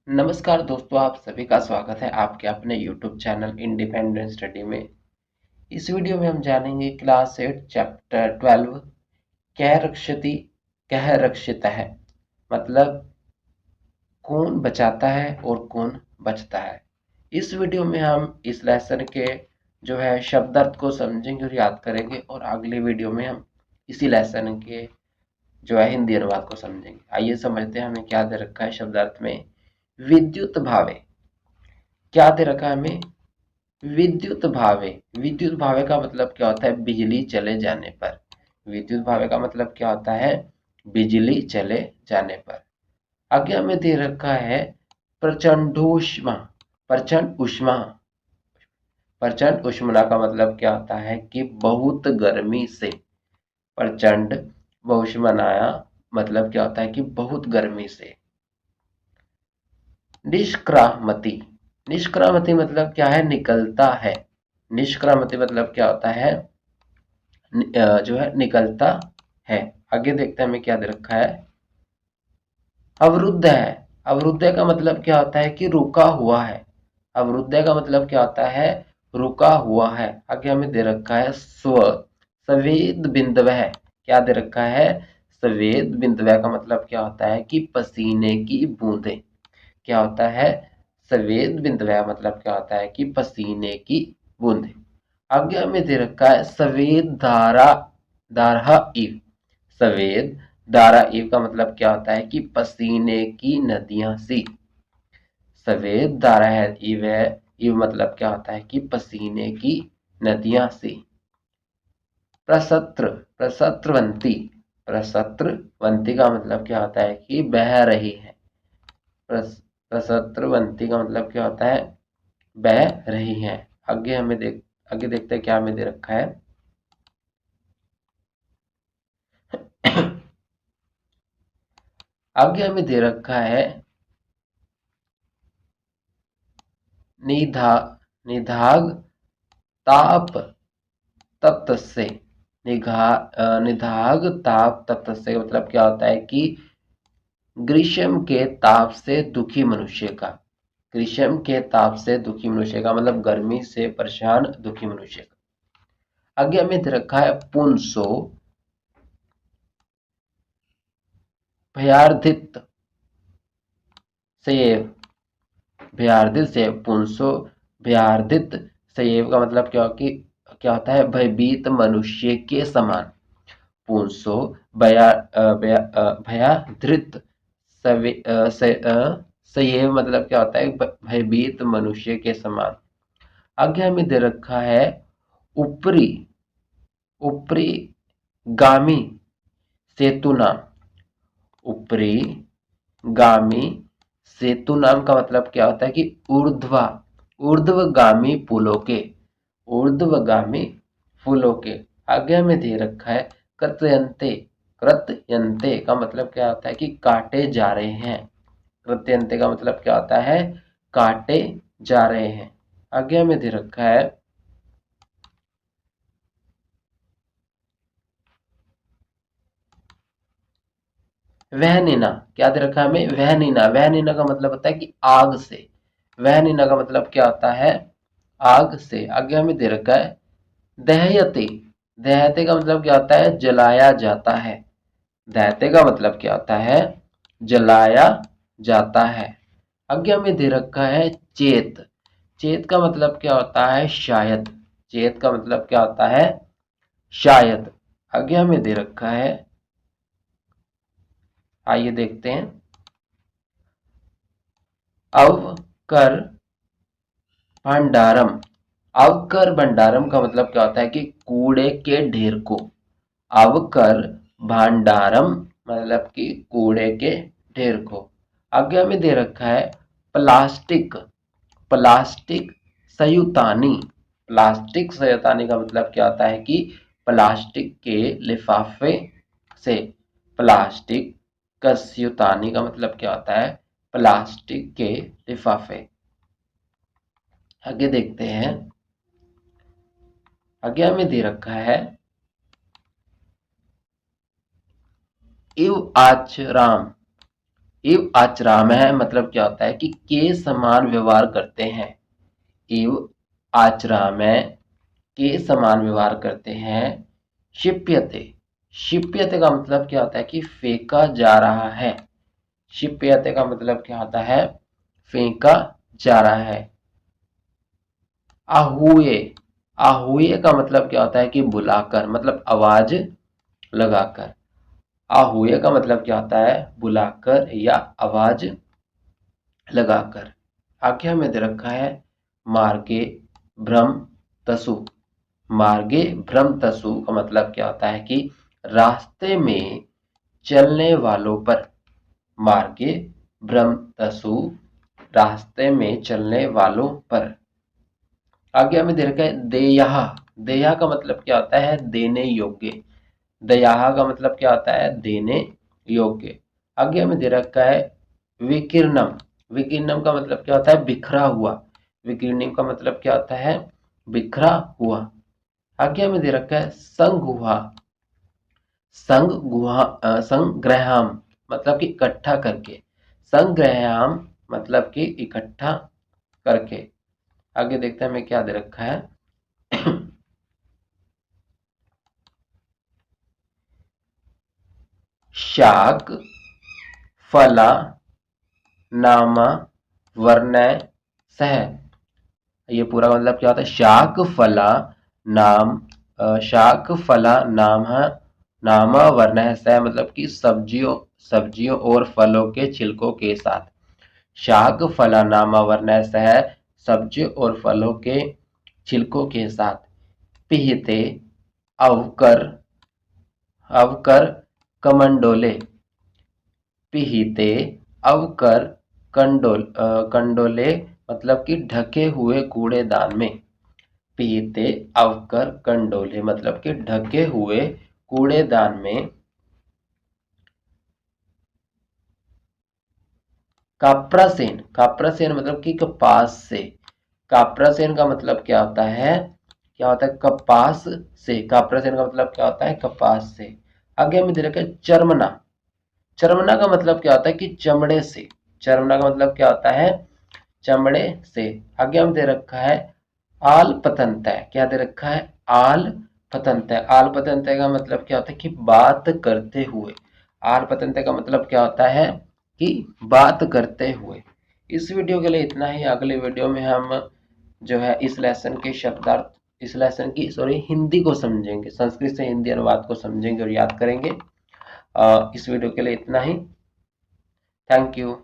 नमस्कार दोस्तों, आप सभी का स्वागत है आपके अपने YouTube चैनल इंडिपेंडेंट स्टडी में। इस वीडियो में हम जानेंगे क्लास 8 चैप्टर 12 कह रक्षति कह रक्षित है, मतलब कौन बचाता है और कौन बचता है। इस वीडियो में हम इस लेसन के जो है शब्दार्थ को समझेंगे और याद करेंगे, और अगले वीडियो में हम इसी लेसन के जो है हिंदी अनुवाद को समझेंगे। आइए समझते हैं हमें क्या दे रखा है शब्दार्थ में। विद्युत भावे क्या दे रखा है हमें? विद्युत भावे। विद्युत भावे का मतलब क्या होता है? बिजली चले जाने पर। विद्युत भावे का मतलब क्या होता है? बिजली चले जाने पर। आगे हमें दे रखा है प्रचंडोष्मा। प्रचंड उष्मा। प्रचंड उष्मना का मतलब क्या होता है कि बहुत गर्मी से। प्रचंड बहुष्मनाया मतलब क्या होता है कि बहुत गर्मी से। निष्क्रामति। निष्क्रामति मतलब क्या है? निकलता है। निष्क्रामति मतलब क्या होता है? जो है निकलता है। आगे देखते हैं हमें क्या दे रखा है। अवरुद्ध है। अवरुद्ध का मतलब क्या होता है कि रुका हुआ है। अवरुद्ध का मतलब क्या होता है? रुका हुआ है। आगे हमें दे रखा है स्वेद बिंदवह। क्या दे रखा है? स्वेद बिंदवह का मतलब क्या होता है कि पसीने की बूंदें। क्या होता है? स्वेद बिंदवह मतलब क्या होता है कि पसीने की बूंदें। आगे हमें दे रखा है सवेद धारा दारहा इव। सवेद धारा इव का मतलब क्या होता है कि पसीने की नदियां सी। सवेद धारा है इव है। इव मतलब क्या होता है कि पसीने की नदियां सी। प्रसत्र प्रसत्रवंती। प्रसत्रवंती का मतलब क्या होता है कि बह रही है। प्रसत्रवंती का मतलब क्या होता है? बह रही है। आगे देखते हैं क्या हमें दे रखा है। आगे हमें दे रखा है निधा निधाग ताप तप्त से। निधाग ताप तप्त से मतलब क्या होता है कि ग्रीष्म के ताप से दुखी मनुष्य का। ग्रीष्म के ताप से दुखी मनुष्य का मतलब गर्मी से परेशान दुखी मनुष्य का। आगे हमें दे रखा है पुंसो भयार्थित सेव। भयार्थित सेव पुंसो भयार्थित सेव का मतलब क्या होता है? भयभीत मनुष्य के समान। पुंसो भयाधृत सयेव मतलब क्या होता है? भयभीत मनुष्य के समान। आगे हमें दे रखा है ऊपरी ऊपरी गामी सेतु नाम। ऊपरी गामी सेतु नाम का मतलब क्या होता है कि ऊर्ध्वगामी पुलों के। ऊर्ध्वगामी फूलों के। आगे हमें दे रखा है कृत्यंते। कृत्यंते का मतलब क्या होता है कि काटे जा रहे हैं। कृत्यंते का मतलब क्या होता है? काटे जा रहे हैं। आगे हमें दे रखा है वहनीना। क्या दे रखा है हमें? वहनीना। वहनीना का मतलब होता है कि आग से। वहनीना का मतलब क्या होता है? आग से। आगे हमें दे रखा है दहयते। दहयते का मतलब क्या होता है? जलाया जाता है। दहते का मतलब क्या होता है? जलाया जाता है। आगे हमें दे रखा है चेत। चेत का मतलब क्या होता है? शायद। चेत का मतलब क्या होता है? शायद। आगे हमें दे रखा है, आइए देखते हैं, अवकर भंडारम। अवकर भंडारम का मतलब क्या होता है कि कूड़े के ढेर को। अवकर भंडारम मतलब कि कूड़े के ढेर को। आगे हमें दे रखा है प्लास्टिक। प्लास्टिक संयुतानी। प्लास्टिक संयुतानी का मतलब क्या होता है कि प्लास्टिक के लिफाफे से। प्लास्टिक कस्युतानी का मतलब क्या होता है? प्लास्टिक के लिफाफे। आगे देखते हैं। आगे हमें दे रखा है इव आचराम। इव आचरामः मतलब क्या होता है कि के समान व्यवहार करते हैं। इव आचरामः के समान व्यवहार करते हैं। क्षिप्यते, क्षिप्यते का मतलब क्या होता है कि फेंका जा रहा है। क्षिप्यते का मतलब क्या होता है, फेंका जा रहा है। आहूये, आहूये का मतलब क्या होता है कि बुलाकर, मतलब आवाज लगाकर। आहूये का मतलब क्या होता है, बुलाकर या आवाज लगाकर। आगे हमें दे रखा है मार्गे भ्रम तसु। मार्गे भ्रम तसु का मतलब क्या होता है कि रास्ते में चलने वालों पर। मार्गे भ्रम तसु, रास्ते में चलने वालों पर। आगे हमें दे रखा है देयः। देयः का मतलब क्या होता है, देने योग्य। दयाह का मतलब क्या होता है, देने योग्य। आगे हमें दे रखा है विकीर्णम। विकीर्णम का मतलब क्या होता है, बिखरा हुआ। विकीर्णम का मतलब क्या होता है, बिखरा हुआ। आगे हमें दे रखा है संगुहा। संग्रहाम मतलब कि इकट्ठा करके। संग्रहाम मतलब कि इकट्ठा करके। आगे देखते हैं हमें क्या दे रखा है। शाक फला नामा वर्णय सह। ये पूरा मतलब क्या होता है, शाक फला नाम, शाक फला नाम नाम वर्ण सह मतलब कि सब्जियों, सब्जियों और फलों के छिलकों के साथ। शाक फला नाम वर्ण सह, सब्जियों और फलों के छिलकों के साथ। पिहिते अवकर, अवकर कमंडोले। पिहिते अवकर कंडोले मतलब कि ढके हुए कूड़ेदान में। पीते अवकर कंडोले मतलब कि ढके हुए कूड़ेदान में। काप्रासेन, काप्रासेन मतलब कि कपास से। काप्रासेन का मतलब क्या होता है, क्या होता है, कपास से। काप्रासेन का मतलब क्या होता है, कपास से। आगे हमें दे रखा है चर्मना। चर्मना का मतलब क्या होता है कि चमड़े से। चर्मना का मतलब क्या होता है, चमड़े से। आगे हम दे रखा है आल पतंतय। क्या दे रखा है, आल पतंतय। आल पतंतय का मतलब क्या होता है कि बात करते हुए। आल पतंतय का मतलब क्या होता है कि बात करते हुए। इस वीडियो के लिए इतना ही। अगले वीडियो में हम जो है इस लेसन के शब्दार्थ, इस लेसन की सॉरी हिंदी को समझेंगे, संस्कृत से हिंदी अनुवाद को समझेंगे और याद करेंगे। इस वीडियो के लिए इतना ही। Thank you.